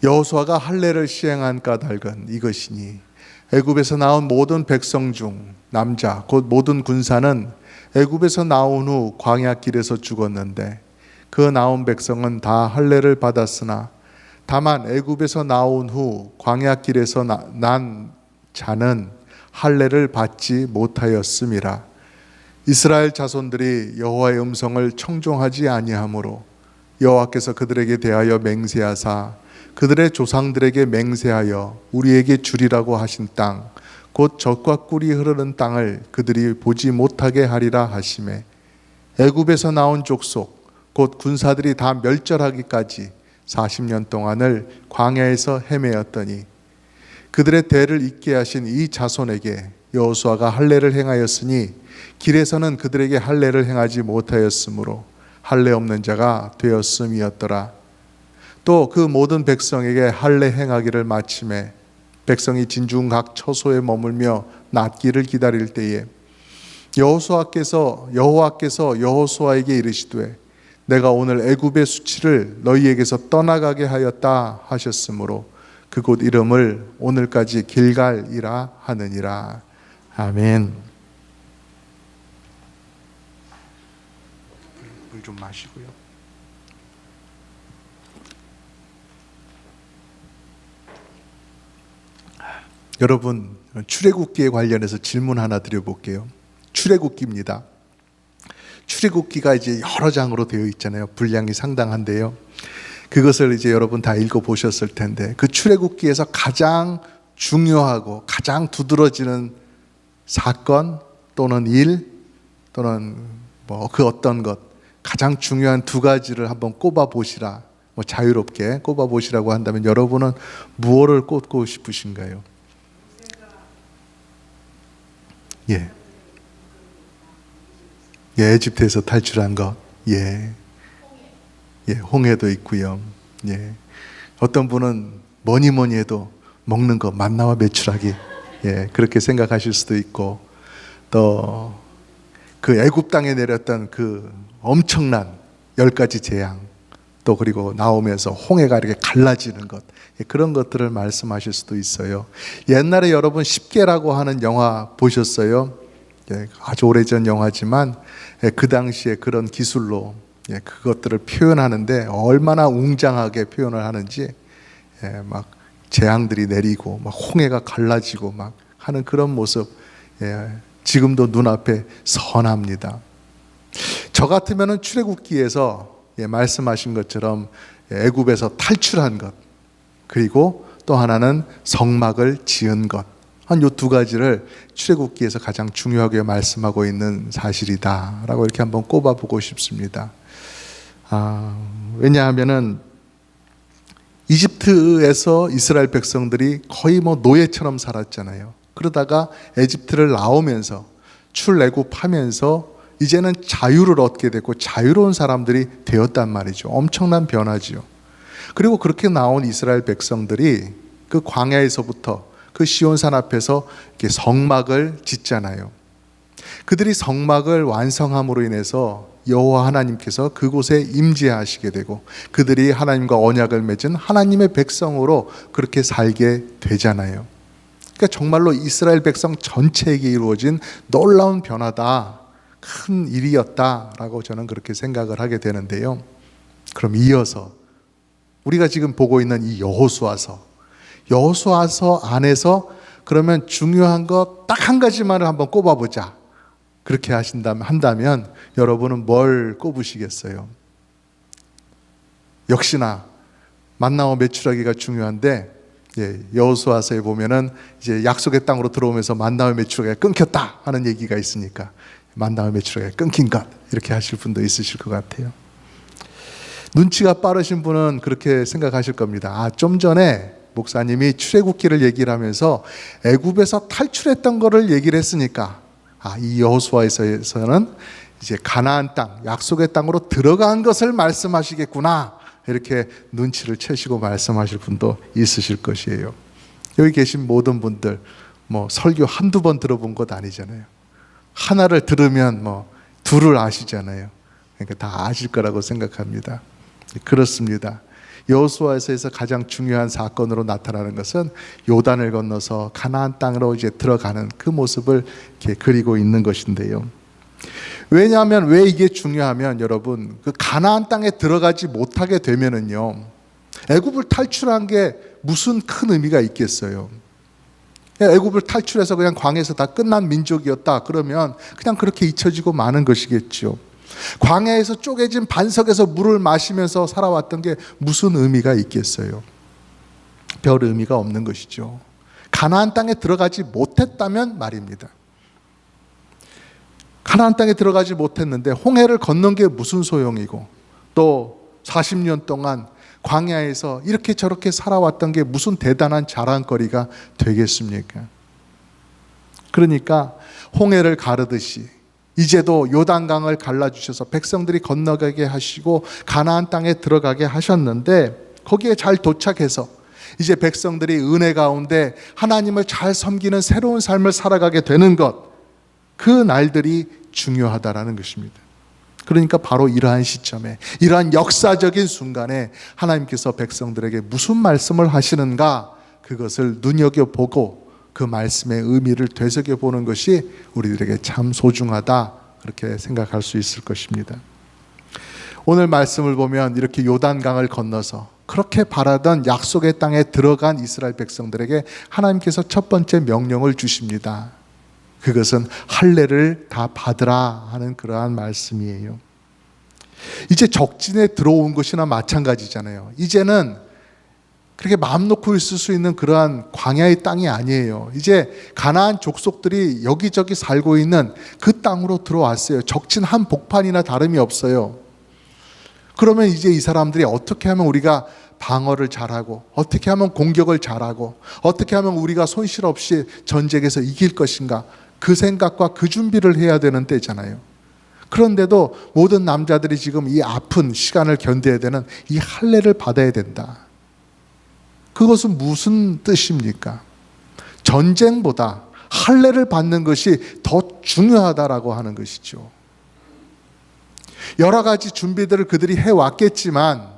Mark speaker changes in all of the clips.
Speaker 1: 여호수아가 할례를 시행한 까닭은 이것이니 애굽에서 나온 모든 백성 중 남자 곧 모든 군사는 애굽에서 나온 후 광야 길에서 죽었는데 그 나온 백성은 다 할례를 받았으나 다만 애굽에서 나온 후 광야 길에서 난 자는 할례를 받지 못하였음이라. 이스라엘 자손들이 여호와의 음성을 청종하지 아니하므로 여호와께서 그들에게 대하여 맹세하사 그들의 조상들에게 맹세하여 우리에게 주리라고 하신 땅 곧 젖과 꿀이 흐르는 땅을 그들이 보지 못하게 하리라 하시매 애굽에서 나온 족속 곧 군사들이 다 멸절하기까지 40년 동안을 광야에서 헤매었더니 그들의 대를 잇게 하신 이 자손에게 여호수아가 할례를 행하였으니 길에서는 그들에게 할례를 행하지 못하였으므로 할례 없는 자가 되었음이었더라. 또 그 모든 백성에게 할례 행하기를 마침에 백성이 진중 각 처소에 머물며 낫기를 기다릴 때에 여호와께서 여호수아에게 이르시되 내가 오늘 애굽의 수치를 너희에게서 떠나가게 하였다 하셨으므로 그곳 이름을 오늘까지 길갈이라 하느니라. 아멘. 물 좀 마시고요. 여러분, 출애굽기에 관련해서 질문 하나 드려볼게요. 출애굽기입니다. 출애굽기가 이제 여러 장으로 되어 있잖아요. 분량이 상당한데요. 그것을 이제 여러분 다 읽어보셨을 텐데 그 출애굽기에서 가장 중요하고 가장 두드러지는 사건 또는 일 또는 그 어떤 것 가장 중요한 두 가지를 한번 꼽아보시라. 자유롭게 꼽아보시라고 한다면 여러분은 무엇을 꼽고 싶으신가요? 예, 에집트에서 탈출한 것. 홍해도 있고요. 어떤 분은 뭐니 해도 먹는 거 만나와 메추라기. 그렇게 생각하실 수도 있고 또 그 애굽 땅에 내렸던 그 엄청난 10가지 재앙 또 그리고 나오면서 홍해가 이렇게 갈라지는 것 그런 것들을 말씀하실 수도 있어요. 옛날에 여러분 십계라고 하는 영화 보셨어요? 아주 오래전 영화지만 그 당시에 그런 기술로 그것들을 표현하는데 얼마나 웅장하게 표현을 하는지 막 재앙들이 내리고 막 홍해가 갈라지고 막 하는 그런 모습 지금도 눈앞에 선합니다. 저 같으면은 출애굽기에서 말씀하신 것처럼 애굽에서 탈출한 것 그리고 또 하나는 성막을 지은 것 한 요 두 가지를 출애굽기에서 가장 중요하게 말씀하고 있는 사실이다라고 이렇게 한번 꼽아보고 싶습니다. 왜냐하면은 이집트에서 이스라엘 백성들이 거의 노예처럼 살았잖아요. 그러다가 에집트를 나오면서 출애굽하면서 이제는 자유를 얻게 됐고 자유로운 사람들이 되었단 말이죠. 엄청난 변화지요. 그리고 그렇게 나온 이스라엘 백성들이 그 광야에서부터 그 시온산 앞에서 이렇게 성막을 짓잖아요. 그들이 성막을 완성함으로 인해서 여호와 하나님께서 그곳에 임재하시게 되고 그들이 하나님과 언약을 맺은 하나님의 백성으로 그렇게 살게 되잖아요. 그러니까 정말로 이스라엘 백성 전체에게 이루어진 놀라운 변화다, 큰 일이었다라고 저는 그렇게 생각을 하게 되는데요. 그럼 이어서 우리가 지금 보고 있는 이 여호수아서 안에서 그러면 중요한 거 딱 한 가지만을 한번 꼽아보자. 그렇게 한다면 여러분은 뭘 꼽으시겠어요? 역시나 만나와 메추라기가 중요한데 여호수아서에 보면은 이제 약속의 땅으로 들어오면서 만나와 메추라기가 끊겼다 하는 얘기가 있으니까 만나와 메추라기가 끊긴 것 이렇게 하실 분도 있으실 것 같아요. 눈치가 빠르신 분은 그렇게 생각하실 겁니다. 좀 전에 목사님이 출애굽기를 얘기를 하면서 애굽에서 탈출했던 거를 얘기를 했으니까 이 여호수아에서는 이제 가나안 땅, 약속의 땅으로 들어간 것을 말씀하시겠구나 이렇게 눈치를 채시고 말씀하실 분도 있으실 것이에요. 여기 계신 모든 분들 설교 한두 번 들어본 것 아니잖아요. 하나를 들으면 둘을 아시잖아요. 그러니까 다 아실 거라고 생각합니다. 그렇습니다. 여호수아서에서 가장 중요한 사건으로 나타나는 것은 요단을 건너서 가나안 땅으로 이제 들어가는 그 모습을 이렇게 그리고 있는 것인데요. 왜냐하면 왜 이게 중요하면 여러분 그 가나안 땅에 들어가지 못하게 되면은요 애굽을 탈출한 게 무슨 큰 의미가 있겠어요. 애굽을 탈출해서 그냥 광야에서 다 끝난 민족이었다 그러면 그냥 그렇게 잊혀지고 마는 것이겠죠. 광야에서 쪼개진 반석에서 물을 마시면서 살아왔던 게 무슨 의미가 있겠어요. 별 의미가 없는 것이죠. 가나안 땅에 들어가지 못했다면 말입니다. 가나안 땅에 들어가지 못했는데 홍해를 건넌 게 무슨 소용이고 또 40년 동안 광야에서 이렇게 저렇게 살아왔던 게 무슨 대단한 자랑거리가 되겠습니까? 그러니까 홍해를 가르듯이 이제도 요단강을 갈라주셔서 백성들이 건너가게 하시고 가나안 땅에 들어가게 하셨는데 거기에 잘 도착해서 이제 백성들이 은혜 가운데 하나님을 잘 섬기는 새로운 삶을 살아가게 되는 것, 그 날들이 중요하다라는 것입니다. 그러니까 바로 이러한 시점에, 이러한 역사적인 순간에 하나님께서 백성들에게 무슨 말씀을 하시는가, 그것을 눈여겨보고 그 말씀의 의미를 되새겨보는 것이 우리들에게 참 소중하다, 그렇게 생각할 수 있을 것입니다. 오늘 말씀을 보면 이렇게 요단강을 건너서 그렇게 바라던 약속의 땅에 들어간 이스라엘 백성들에게 하나님께서 첫 번째 명령을 주십니다. 그것은 할례를 다 받으라 하는 그러한 말씀이에요. 이제 적진에 들어온 것이나 마찬가지잖아요. 이제는 그렇게 마음 놓고 있을 수 있는 그러한 광야의 땅이 아니에요. 이제 가나안 족속들이 여기저기 살고 있는 그 땅으로 들어왔어요. 적진 한 복판이나 다름이 없어요. 그러면 이제 이 사람들이 어떻게 하면 우리가 방어를 잘하고, 어떻게 하면 공격을 잘하고, 어떻게 하면 우리가 손실 없이 전쟁에서 이길 것인가, 그 생각과 그 준비를 해야 되는 때잖아요. 그런데도 모든 남자들이 지금 이 아픈 시간을 견뎌야 되는 이 할례를 받아야 된다. 그것은 무슨 뜻입니까? 전쟁보다 할례를 받는 것이 더 중요하다라고 하는 것이죠. 여러 가지 준비들을 그들이 해왔겠지만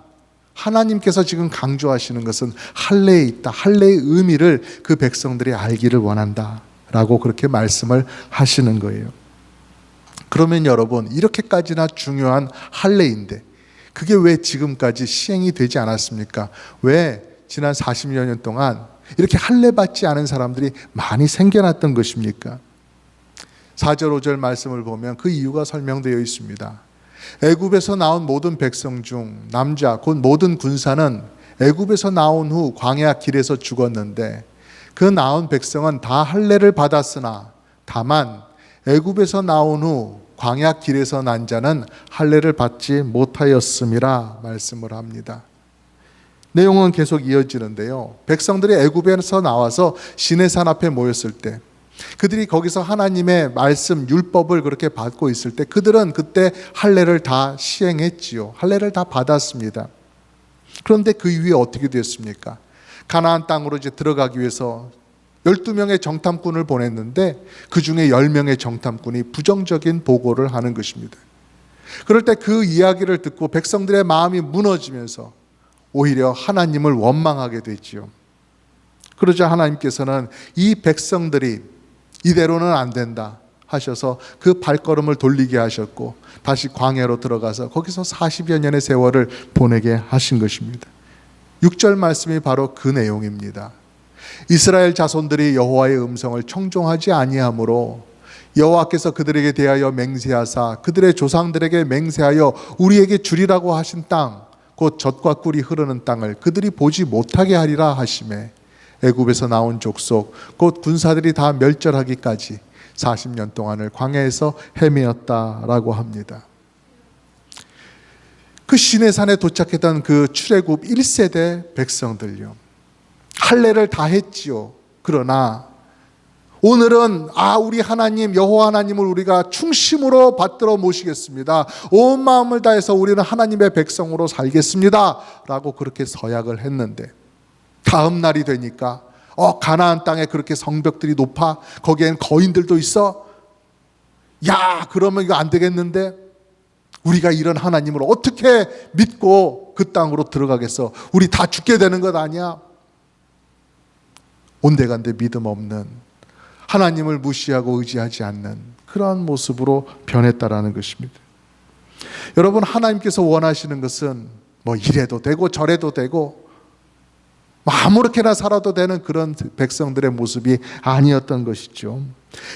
Speaker 1: 하나님께서 지금 강조하시는 것은 할례에 있다. 할례의 의미를 그 백성들이 알기를 원한다 라고 그렇게 말씀을 하시는 거예요. 그러면 여러분, 이렇게까지나 중요한 할례인데 그게 왜 지금까지 시행이 되지 않았습니까? 왜 지난 40여 년 동안 이렇게 할례 받지 않은 사람들이 많이 생겨났던 것입니까? 4절 5절 말씀을 보면 그 이유가 설명되어 있습니다. 애굽에서 나온 모든 백성 중 남자 곧 모든 군사는 애굽에서 나온 후 광야 길에서 죽었는데 그 나온 백성은 다 할례를 받았으나 다만 애굽에서 나온 후 광야 길에서 난 자는 할례를 받지 못하였음이라 말씀을 합니다. 내용은 계속 이어지는데요. 백성들이 애굽에서 나와서 시내산 앞에 모였을 때 그들이 거기서 하나님의 말씀 율법을 그렇게 받고 있을 때 그들은 그때 할례를 다 시행했지요. 할례를 다 받았습니다. 그런데 그 이후에 어떻게 됐습니까? 가나안 땅으로 이제 들어가기 위해서 12명의 정탐꾼을 보냈는데 그 중에 10명의 정탐꾼이 부정적인 보고를 하는 것입니다. 그럴 때 그 이야기를 듣고 백성들의 마음이 무너지면서 오히려 하나님을 원망하게 됐지요. 그러자 하나님께서는 이 백성들이 이대로는 안 된다 하셔서 그 발걸음을 돌리게 하셨고 다시 광야로 들어가서 거기서 40여 년의 세월을 보내게 하신 것입니다. 6절 말씀이 바로 그 내용입니다. 이스라엘 자손들이 여호와의 음성을 청종하지 아니하므로 여호와께서 그들에게 대하여 맹세하사 그들의 조상들에게 맹세하여 우리에게 주리라고 하신 땅 곧 젖과 꿀이 흐르는 땅을 그들이 보지 못하게 하리라 하시매 애굽에서 나온 족속 곧 군사들이 다 멸절하기까지 40년 동안을 광야에서 헤매었다라고 합니다. 그 시내산에 도착했던 그 출애굽 1세대 백성들요, 할례를 다 했지요. 그러나 오늘은 우리 하나님 여호와 하나님을 우리가 충심으로 받들어 모시겠습니다. 온 마음을 다해서 우리는 하나님의 백성으로 살겠습니다 라고 그렇게 서약을 했는데 다음 날이 되니까 가나안 땅에 그렇게 성벽들이 높아 거기엔 거인들도 있어. 야, 그러면 이거 안 되겠는데 우리가 이런 하나님을 어떻게 믿고 그 땅으로 들어가겠어? 우리 다 죽게 되는 것 아니야? 온데간데 믿음 없는, 하나님을 무시하고 의지하지 않는 그러한 모습으로 변했다라는 것입니다. 여러분, 하나님께서 원하시는 것은 뭐 이래도 되고 저래도 되고 아무렇게나 살아도 되는 그런 백성들의 모습이 아니었던 것이죠.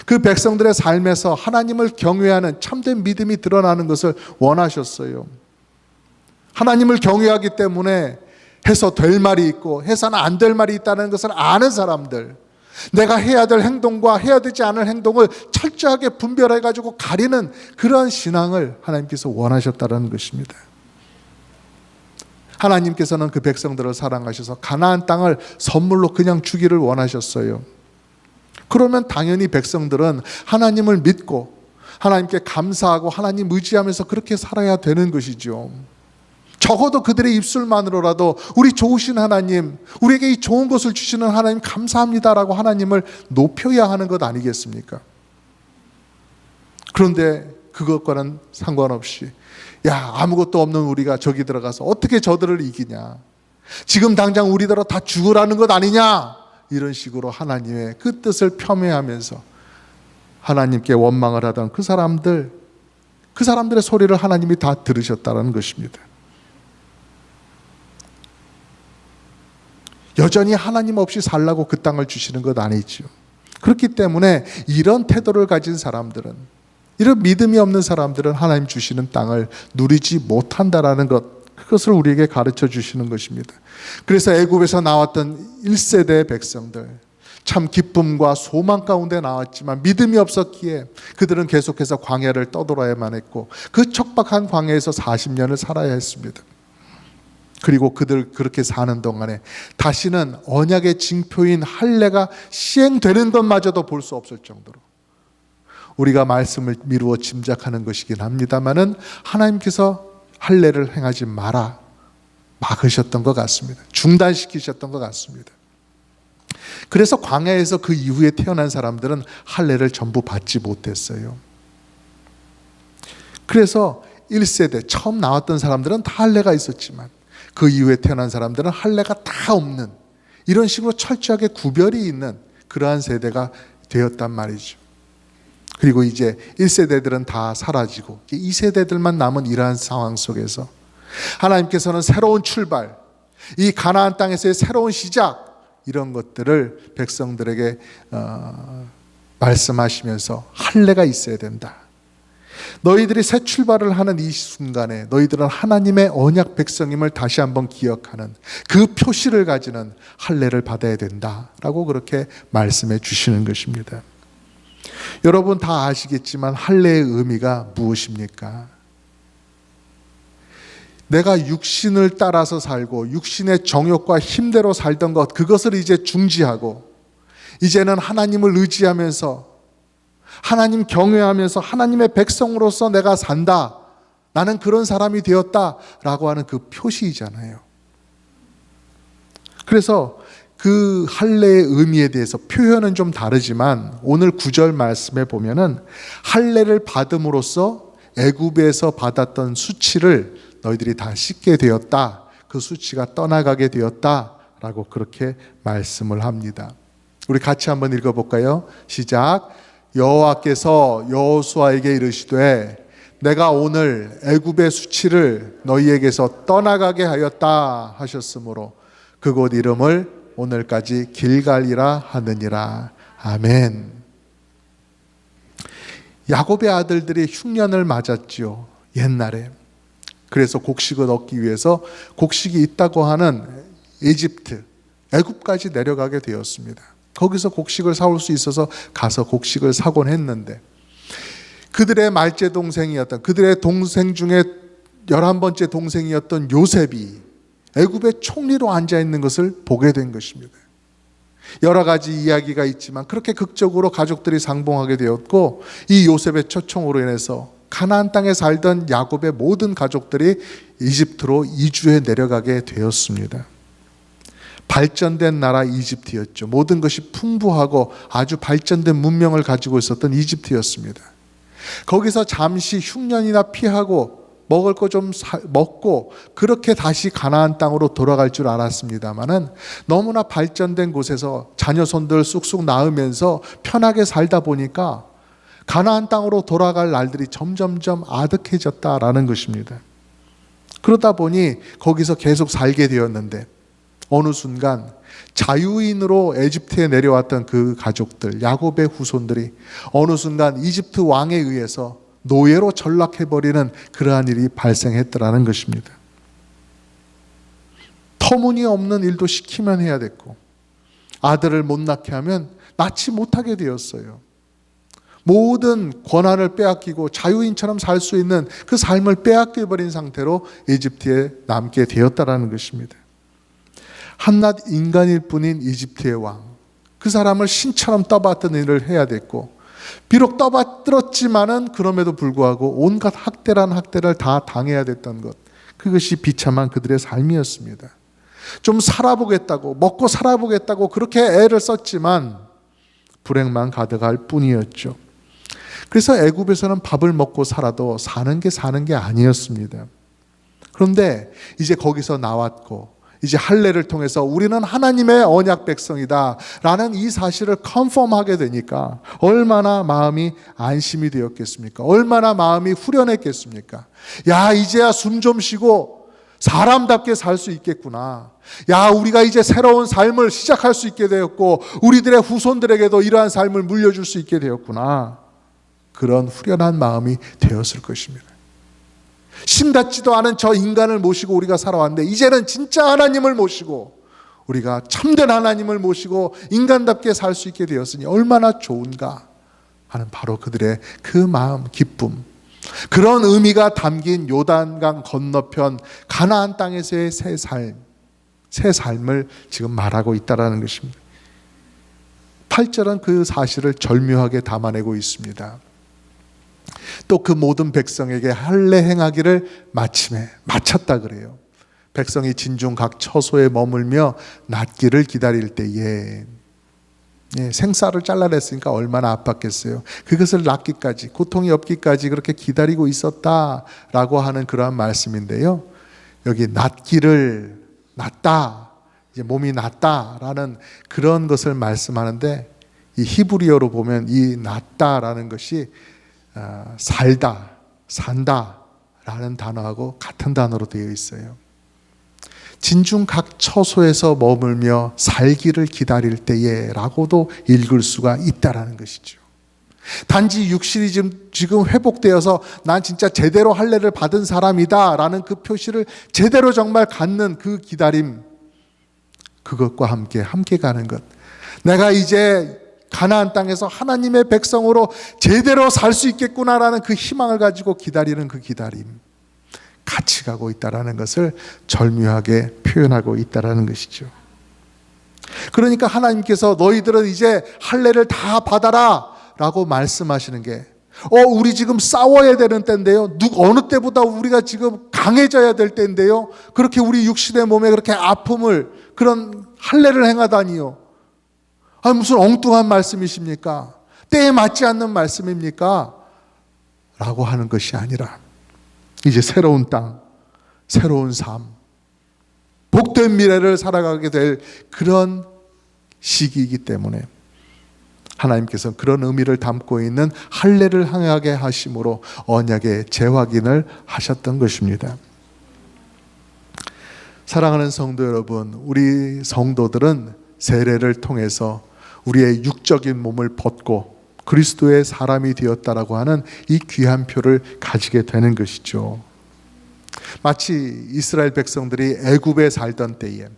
Speaker 1: 그 백성들의 삶에서 하나님을 경외하는 참된 믿음이 드러나는 것을 원하셨어요. 하나님을 경외하기 때문에 해서 될 말이 있고 해서는 안 될 말이 있다는 것을 아는 사람들, 내가 해야 될 행동과 해야 되지 않을 행동을 철저하게 분별해가지고 가리는 그러한 신앙을 하나님께서 원하셨다는 것입니다. 하나님께서는 그 백성들을 사랑하셔서 가나안 땅을 선물로 그냥 주기를 원하셨어요. 그러면 당연히 백성들은 하나님을 믿고 하나님께 감사하고 하나님 의지하면서 그렇게 살아야 되는 것이죠. 적어도 그들의 입술만으로라도 우리 좋으신 하나님, 우리에게 이 좋은 것을 주시는 하나님 감사합니다라고 하나님을 높여야 하는 것 아니겠습니까? 그런데 그것과는 상관없이 야, 아무것도 없는 우리가 저기 들어가서 어떻게 저들을 이기냐, 지금 당장 우리더러 다 죽으라는 것 아니냐, 이런 식으로 하나님의 그 뜻을 폄훼하면서 하나님께 원망을 하던 그 사람들의 소리를 하나님이 다 들으셨다는 것입니다. 여전히 하나님 없이 살라고 그 땅을 주시는 것 아니죠. 그렇기 때문에 이런 태도를 가진 사람들은, 이런 믿음이 없는 사람들은 하나님 주시는 땅을 누리지 못한다라는 것, 그것을 우리에게 가르쳐 주시는 것입니다. 그래서 애굽에서 나왔던 1세대 백성들, 참 기쁨과 소망 가운데 나왔지만 믿음이 없었기에 그들은 계속해서 광야를 떠돌아야만 했고 그 척박한 광야에서 40년을 살아야 했습니다. 그리고 그들 그렇게 사는 동안에 다시는 언약의 징표인 할례가 시행되는 것마저도 볼 수 없을 정도로, 우리가 말씀을 미루어 짐작하는 것이긴 합니다마는 하나님께서 할례를 행하지 마라 막으셨던 것 같습니다. 중단시키셨던 것 같습니다. 그래서 광야에서 그 이후에 태어난 사람들은 할례를 전부 받지 못했어요. 그래서 1세대 처음 나왔던 사람들은 다 할례가 있었지만 그 이후에 태어난 사람들은 할례가 다 없는, 이런 식으로 철저하게 구별이 있는 그러한 세대가 되었단 말이죠. 그리고 이제 1세대들은 다 사라지고 2세대들만 남은 이러한 상황 속에서 하나님께서는 새로운 출발, 이 가나안 땅에서의 새로운 시작, 이런 것들을 백성들에게 말씀하시면서 할례가 있어야 된다. 너희들이 새 출발을 하는 이 순간에 너희들은 하나님의 언약 백성임을 다시 한번 기억하는 그 표시를 가지는 할례를 받아야 된다라고 그렇게 말씀해 주시는 것입니다. 여러분 다 아시겠지만 할례의 의미가 무엇입니까? 내가 육신을 따라서 살고 육신의 정욕과 힘대로 살던 것, 그것을 이제 중지하고 이제는 하나님을 의지하면서 하나님 경외하면서 하나님의 백성으로서 내가 산다, 나는 그런 사람이 되었다라고 하는 그 표시이잖아요. 그래서 그 할례의 의미에 대해서 표현은 좀 다르지만 오늘 9절 말씀에 보면은 할례를 받음으로써 애굽에서 받았던 수치를 너희들이 다 씻게 되었다, 그 수치가 떠나가게 되었다라고 그렇게 말씀을 합니다. 우리 같이 한번 읽어볼까요? 시작. 여호와께서 여호수아에게 이르시되 내가 오늘 애굽의 수치를 너희에게서 떠나가게 하였다 하셨으므로 그곳 이름을 오늘까지 길갈이라 하느니라. 아멘. 야곱의 아들들이 흉년을 맞았지요, 옛날에. 그래서 곡식을 얻기 위해서 곡식이 있다고 하는 이집트, 애굽까지 내려가게 되었습니다. 거기서 곡식을 사올 수 있어서 가서 곡식을 사곤 했는데 그들의 말째 동생이었던, 그들의 동생 중에 11번째 동생이었던 요셉이 애굽의 총리로 앉아있는 것을 보게 된 것입니다. 여러 가지 이야기가 있지만 그렇게 극적으로 가족들이 상봉하게 되었고 이 요셉의 초청으로 인해서 가나안 땅에 살던 야곱의 모든 가족들이 이집트로 이주해 내려가게 되었습니다. 발전된 나라 이집트였죠. 모든 것이 풍부하고 아주 발전된 문명을 가지고 있었던 이집트였습니다. 거기서 잠시 흉년이나 피하고 먹을 거 좀 먹고 그렇게 다시 가나안 땅으로 돌아갈 줄 알았습니다마는 너무나 발전된 곳에서 자녀손들 쑥쑥 낳으면서 편하게 살다 보니까 가나안 땅으로 돌아갈 날들이 점점점 아득해졌다라는 것입니다. 그러다 보니 거기서 계속 살게 되었는데 어느 순간 자유인으로 에집트에 내려왔던 그 가족들, 야곱의 후손들이 어느 순간 이집트 왕에 의해서 노예로 전락해버리는 그러한 일이 발생했더라는 것입니다. 터무니없는 일도 시키면 해야 됐고 아들을 못 낳게 하면 낳지 못하게 되었어요. 모든 권한을 빼앗기고 자유인처럼 살 수 있는 그 삶을 빼앗겨버린 상태로 이집트에 남게 되었다는 것입니다. 한낱 인간일 뿐인 이집트의 왕, 그 사람을 신처럼 떠받든 일을 해야 됐고 비록 떠받들었지만은 그럼에도 불구하고 온갖 학대란 학대를 다 당해야 됐던 것, 그것이 비참한 그들의 삶이었습니다. 좀 살아보겠다고, 먹고 살아보겠다고 그렇게 애를 썼지만 불행만 가득할 뿐이었죠. 그래서 애굽에서는 밥을 먹고 살아도 사는 게 아니었습니다. 그런데 이제 거기서 나왔고 이제 할례를 통해서 우리는 하나님의 언약 백성이다 라는 이 사실을 컨펌하게 되니까 얼마나 마음이 안심이 되었겠습니까? 얼마나 마음이 후련했겠습니까? 야, 이제야 숨 좀 쉬고 사람답게 살 수 있겠구나. 야, 우리가 이제 새로운 삶을 시작할 수 있게 되었고 우리들의 후손들에게도 이러한 삶을 물려줄 수 있게 되었구나. 그런 후련한 마음이 되었을 것입니다. 신닿지도 않은 저 인간을 모시고 우리가 살아왔는데 이제는 진짜 하나님을 모시고 우리가 참된 하나님을 모시고 인간답게 살 수 있게 되었으니 얼마나 좋은가 하는 바로 그들의 그 마음, 기쁨, 그런 의미가 담긴 요단강 건너편 가나안 땅에서의 새 삶을 지금 말하고 있다는 것입니다. 8절은 그 사실을 절묘하게 담아내고 있습니다. 또 그 모든 백성에게 할례 행하기를 마침에 마쳤다 그래요. 백성이 진중 각 처소에 머물며 낫기를 기다릴 때에, 생쌀을 잘라냈으니까 얼마나 아팠겠어요. 그것을 낫기까지, 고통이 없기까지 그렇게 기다리고 있었다라고 하는 그러한 말씀인데요. 여기 낫기를, 낫다, 이제 몸이 낫다라는 그런 것을 말씀하는데 이 히브리어로 보면 이 낫다라는 것이 살다, 산다 라는 단어하고 같은 단어로 되어 있어요. 진중 각 처소에서 머물며 살기를 기다릴 때에 라고도 읽을 수가 있다라는 것이죠. 단지 육신이 지금 회복되어서 난 진짜 제대로 할례를 받은 사람이다 라는 그 표시를 제대로 정말 갖는 그 기다림, 그것과 함께 가는 것, 내가 이제 가나안 땅에서 하나님의 백성으로 제대로 살 수 있겠구나라는 그 희망을 가지고 기다리는 그 기다림, 같이 가고 있다는 것을 절묘하게 표현하고 있다는 것이죠. 그러니까 하나님께서 너희들은 이제 할례를 다 받아라 라고 말씀하시는 게, 우리 지금 싸워야 되는 때인데요, 어느 때보다 우리가 지금 강해져야 될 때인데요, 그렇게 우리 육신의 몸에 그렇게 아픔을, 그런 할례를 행하다니요. 무슨 엉뚱한 말씀이십니까? 때에 맞지 않는 말씀입니까? 라고 하는 것이 아니라 이제 새로운 땅, 새로운 삶, 복된 미래를 살아가게 될 그런 시기이기 때문에 하나님께서 그런 의미를 담고 있는 할례를 행하게 하심으로 언약의 재확인을 하셨던 것입니다. 사랑하는 성도 여러분, 우리 성도들은 세례를 통해서 우리의 육적인 몸을 벗고 그리스도의 사람이 되었다라고 하는 이 귀한 표를 가지게 되는 것이죠. 마치 이스라엘 백성들이 애굽에 살던 때에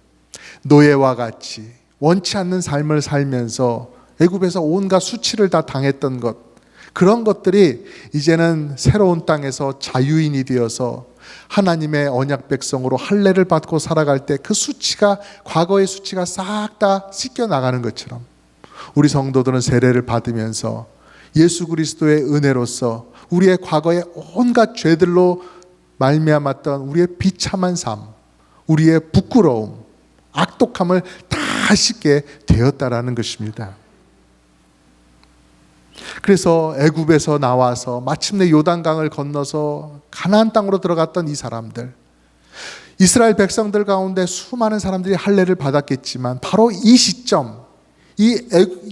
Speaker 1: 노예와 같이 원치 않는 삶을 살면서 애굽에서 온갖 수치를 다 당했던 것, 그런 것들이 이제는 새로운 땅에서 자유인이 되어서 하나님의 언약 백성으로 할례를 받고 살아갈 때 그 수치가, 과거의 수치가 싹 다 씻겨 나가는 것처럼 우리 성도들은 세례를 받으면서 예수 그리스도의 은혜로서 우리의 과거의 온갖 죄들로 말미암았던 우리의 비참한 삶, 우리의 부끄러움, 악독함을 다 씻게 되었다라는 것입니다. 그래서 애굽에서 나와서 마침내 요단강을 건너서 가나안 땅으로 들어갔던 이 사람들, 이스라엘 백성들 가운데 수많은 사람들이 할례를 받았겠지만 바로 이 시점, 이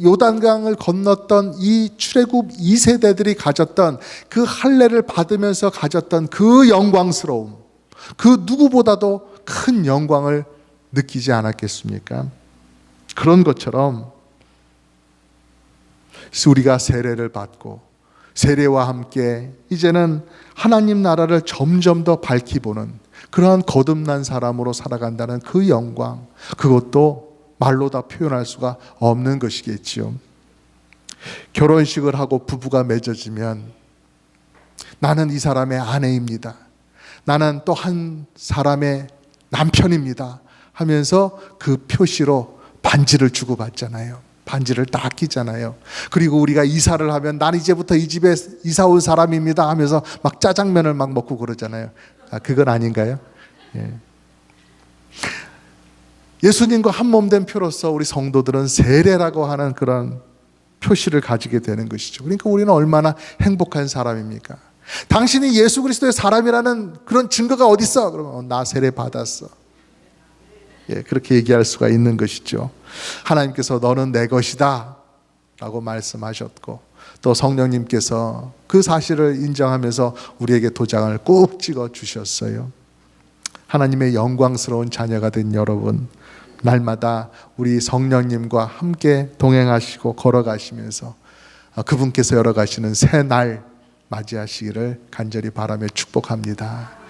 Speaker 1: 요단강을 건넜던 이 출애굽 2세대들이 가졌던 그 할례를 받으면서 가졌던 그 영광스러움, 그 누구보다도 큰 영광을 느끼지 않았겠습니까? 그런 것처럼 우리가 세례를 받고 세례와 함께 이제는 하나님 나라를 점점 더 밝히 보는 그러한 거듭난 사람으로 살아간다는 그 영광, 그것도 말로 다 표현할 수가 없는 것이겠지요. 결혼식을 하고 부부가 맺어지면 나는 이 사람의 아내입니다, 나는 또 한 사람의 남편입니다 하면서 그 표시로 반지를 주고받잖아요. 반지를 딱 끼잖아요. 그리고 우리가 이사를 하면 난 이제부터 이 집에 이사 온 사람입니다 하면서 막 짜장면을 막 먹고 그러잖아요. 그건 아닌가요? 예. 예수님과 한 몸 된 표로서 우리 성도들은 세례라고 하는 그런 표시를 가지게 되는 것이죠. 그러니까 우리는 얼마나 행복한 사람입니까? 당신이 예수 그리스도의 사람이라는 그런 증거가 어디 있어? 그러면 나 세례 받았어. 예, 그렇게 얘기할 수가 있는 것이죠. 하나님께서 너는 내 것이다 라고 말씀하셨고, 또 성령님께서 그 사실을 인정하면서 우리에게 도장을 꼭 찍어 주셨어요. 하나님의 영광스러운 자녀가 된 여러분, 날마다 우리 성령님과 함께 동행하시고 걸어가시면서 그분께서 열어가시는 새 날 맞이하시기를 간절히 바라며 축복합니다.